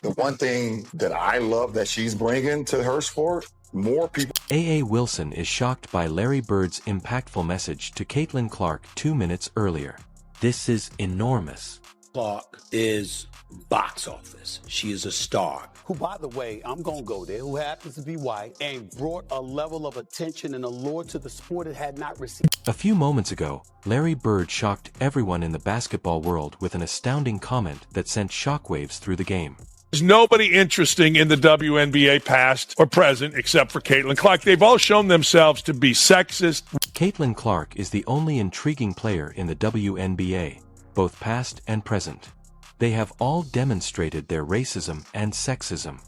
The one thing that I love that she's bringing to her sport, more people. A.A. Wilson is shocked by Larry Bird's impactful message to Caitlin Clark 2 minutes earlier. This is enormous. Clark is box office. She is a star. Who, by the way, I'm going to go there, who happens to be white and brought a level of attention and allure to the sport it had not received. A few moments ago, Larry Bird shocked everyone in the basketball world with an astounding comment that sent shockwaves through the game. There's nobody interesting in the WNBA past or present except for Caitlin Clark. They've all shown themselves to be sexist. Caitlin Clark is the only intriguing player in the WNBA, both past and present. They have all demonstrated their racism and sexism.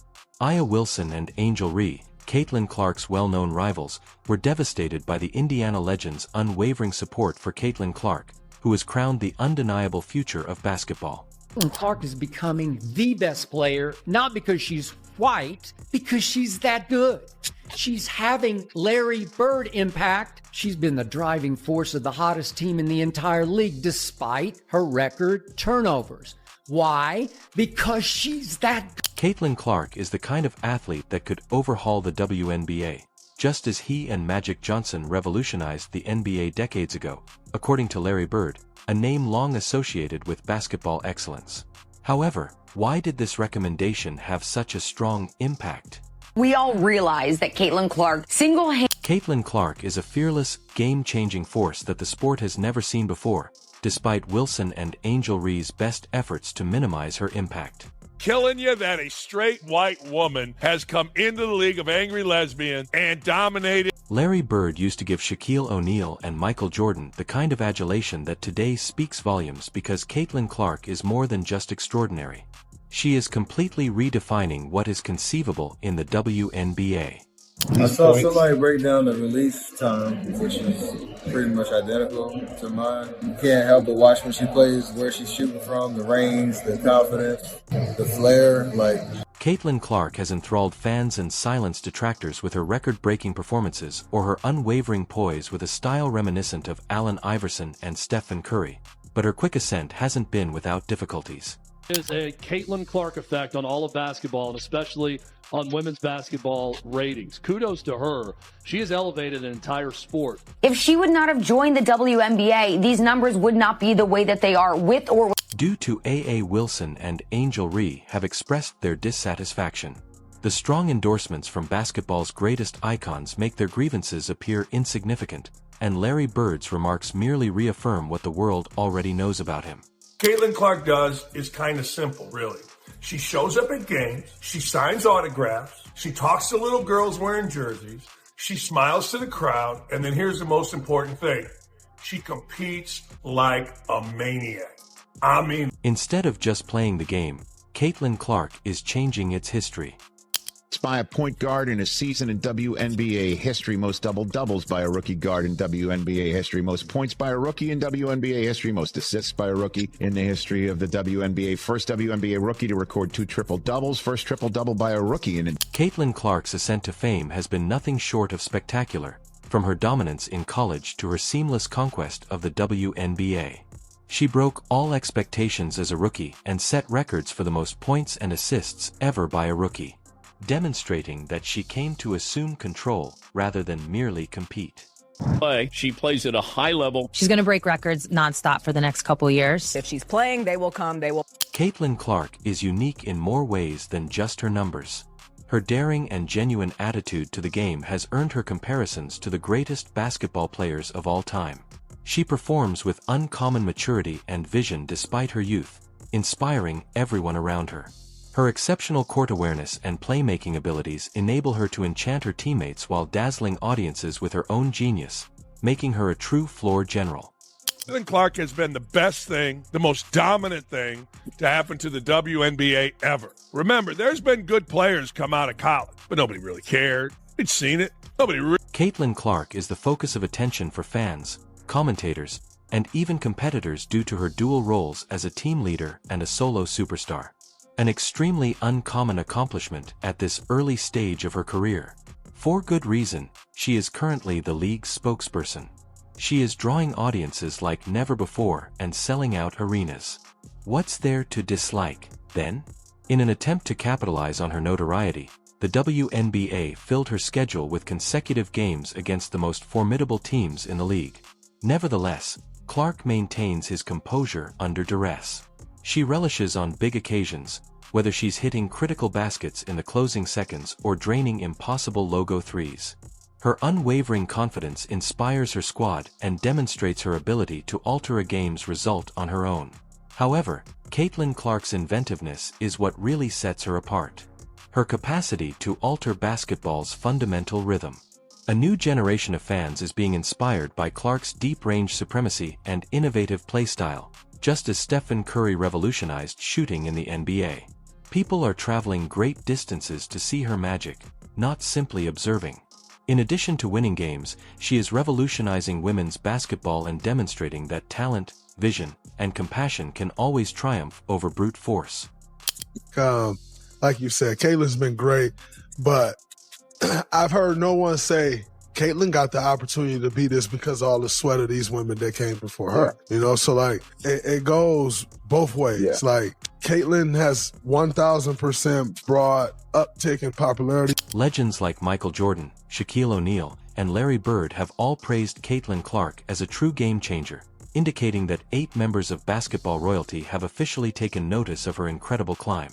Aya Wilson and Angel Ree, Caitlin Clark's well-known rivals, were devastated by the Indiana Legend's unwavering support for Caitlin Clark, who is crowned the undeniable future of basketball. Clark is becoming the best player, not because she's white, because she's that good. She's having Larry Bird impact. She's been the driving force of the hottest team in the entire league, despite her record turnovers. Why? Because she's that. Caitlin Clark is the kind of athlete that could overhaul the WNBA, just as he and Magic Johnson revolutionized the NBA decades ago, according to Larry Bird, a name long associated with basketball excellence. However, why did this recommendation have such a strong impact? We all realize that Caitlin Clark Caitlin Clark is a fearless, game-changing force that the sport has never seen before, despite Wilson and Angel Ree's best efforts to minimize her impact. Killing you that a straight white woman has come into the league of angry lesbians and dominated. Larry Bird used to give Shaquille O'Neal and Michael Jordan the kind of adulation that today speaks volumes because Caitlin Clark is more than just extraordinary. She is completely redefining what is conceivable in the WNBA. I saw somebody break down the release time, which is pretty much identical to mine. You can't help but watch when she plays, where she's shooting from, the range, the confidence, the flair. Caitlin Clark has enthralled fans and silenced detractors with her record-breaking performances or her unwavering poise with a style reminiscent of Allen Iverson and Stephen Curry. But her quick ascent hasn't been without difficulties. Is a Caitlin Clark effect on all of basketball, and especially on women's basketball ratings. Kudos to her. She has elevated an entire sport. If she would not have joined the WNBA, these numbers would not be the way that they are with or Due to A.A. Wilson and Angel Ree have expressed their dissatisfaction. The strong endorsements from basketball's greatest icons make their grievances appear insignificant, and Larry Bird's remarks merely reaffirm what the world already knows about him. Caitlin Clark does is kind of simple, really. She shows up at games, she signs autographs, she talks to little girls wearing jerseys, she smiles to the crowd, and then here's the most important thing. She competes like a maniac. Instead of just playing the game, Caitlin Clark is changing its history. By a point guard in a season in WNBA history, most double-doubles by a rookie guard in WNBA history, most points by a rookie in WNBA history, most assists by a rookie in the history of the WNBA, first WNBA rookie to record 2 triple-doubles, first triple-double by a rookie in Caitlin Clark's ascent to fame has been nothing short of spectacular, from her dominance in college to her seamless conquest of the WNBA. She broke all expectations as a rookie and set records for the most points and assists ever by a rookie, demonstrating that she came to assume control rather than merely compete. She plays at a high level. She's going to break records nonstop for the next couple years. If she's playing, they will come, they will. Caitlin Clark is unique in more ways than just her numbers. Her daring and genuine attitude to the game has earned her comparisons to the greatest basketball players of all time. She performs with uncommon maturity and vision despite her youth, inspiring everyone around her. Her exceptional court awareness and playmaking abilities enable her to enchant her teammates while dazzling audiences with her own genius, making her a true floor general. Caitlin Clark has been the best thing, the most dominant thing to happen to the WNBA ever. Remember, there's been good players come out of college, but nobody really cared. They'd seen it. Caitlin Clark is the focus of attention for fans, commentators, and even competitors due to her dual roles as a team leader and a solo superstar. An extremely uncommon accomplishment at this early stage of her career. For good reason, she is currently the league's spokesperson. She is drawing audiences like never before and selling out arenas. What's there to dislike, then? In an attempt to capitalize on her notoriety, the WNBA filled her schedule with consecutive games against the most formidable teams in the league. Nevertheless, Clark maintains his composure under duress. She relishes on big occasions, whether she's hitting critical baskets in the closing seconds or draining impossible logo threes. Her unwavering confidence inspires her squad and demonstrates her ability to alter a game's result on her own. However, Caitlin Clark's inventiveness is what really sets her apart. Her capacity to alter basketball's fundamental rhythm. A new generation of fans is being inspired by Clark's deep-range supremacy and innovative playstyle, just as Stephen Curry revolutionized shooting in the NBA. People are traveling great distances to see her magic, not simply observing. In addition to winning games, she is revolutionizing women's basketball and demonstrating that talent, vision, and compassion can always triumph over brute force. Like you said, Caitlin's been great, but I've heard no one say Caitlin got the opportunity to be this because of all the sweat of these women that came before her. You know, so like it goes both ways. Yeah. Like Caitlin has 1,000% broad uptick in popularity. Legends like Michael Jordan, Shaquille O'Neal, and Larry Bird have all praised Caitlin Clark as a true game changer, indicating that 8 members of basketball royalty have officially taken notice of her incredible climb.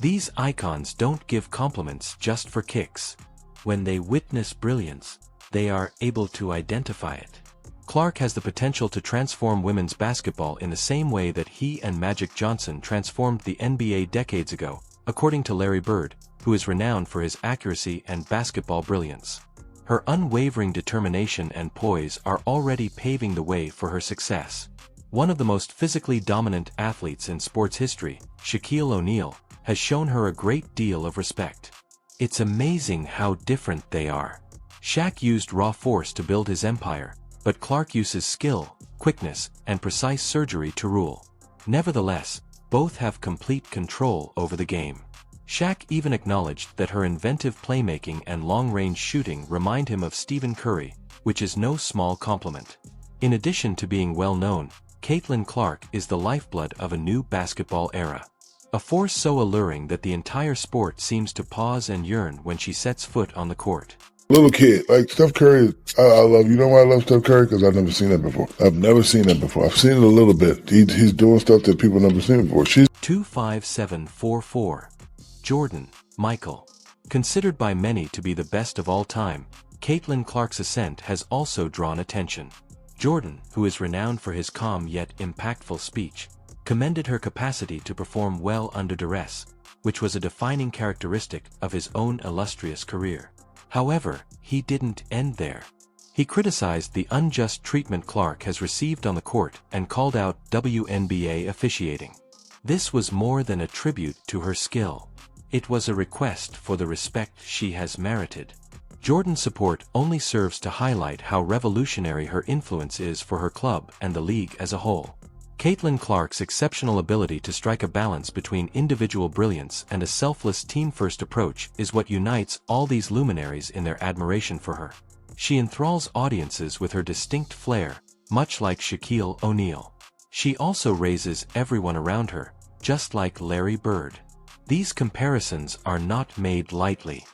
These icons don't give compliments just for kicks. When they witness brilliance, they are able to identify it. Clark has the potential to transform women's basketball in the same way that he and Magic Johnson transformed the NBA decades ago, according to Larry Bird, who is renowned for his accuracy and basketball brilliance. Her unwavering determination and poise are already paving the way for her success. One of the most physically dominant athletes in sports history, Shaquille O'Neal, has shown her a great deal of respect. It's amazing how different they are. Shaq used raw force to build his empire, but Clark uses skill, quickness, and precise surgery to rule. Nevertheless, both have complete control over the game. Shaq even acknowledged that her inventive playmaking and long-range shooting remind him of Stephen Curry, which is no small compliment. In addition to being well-known, Caitlin Clark is the lifeblood of a new basketball era. A force so alluring that the entire sport seems to pause and yearn when she sets foot on the court. Little kid, like Steph Curry, I love, you know why I love Steph Curry? Because I've never seen that before. I've never seen that before. I've seen it a little bit. He's doing stuff that people never seen before. She's 25744. Jordan, Michael. Considered by many to be the best of all time, Caitlin Clark's ascent has also drawn attention. Jordan, who is renowned for his calm yet impactful speech, commended her capacity to perform well under duress, which was a defining characteristic of his own illustrious career. However, he didn't end there. He criticized the unjust treatment Clark has received on the court and called out WNBA officiating. This was more than a tribute to her skill. It was a request for the respect she has merited. Jordan's support only serves to highlight how revolutionary her influence is for her club and the league as a whole. Caitlin Clark's exceptional ability to strike a balance between individual brilliance and a selfless team-first approach is what unites all these luminaries in their admiration for her. She enthralls audiences with her distinct flair, much like Shaquille O'Neal. She also raises everyone around her, just like Larry Bird. These comparisons are not made lightly.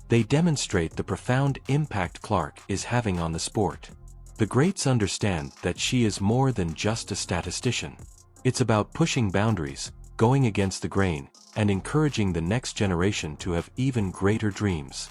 They demonstrate the profound impact Clark is having on the sport. The greats understand that she is more than just a statistician. It's about pushing boundaries, going against the grain, and encouraging the next generation to have even greater dreams.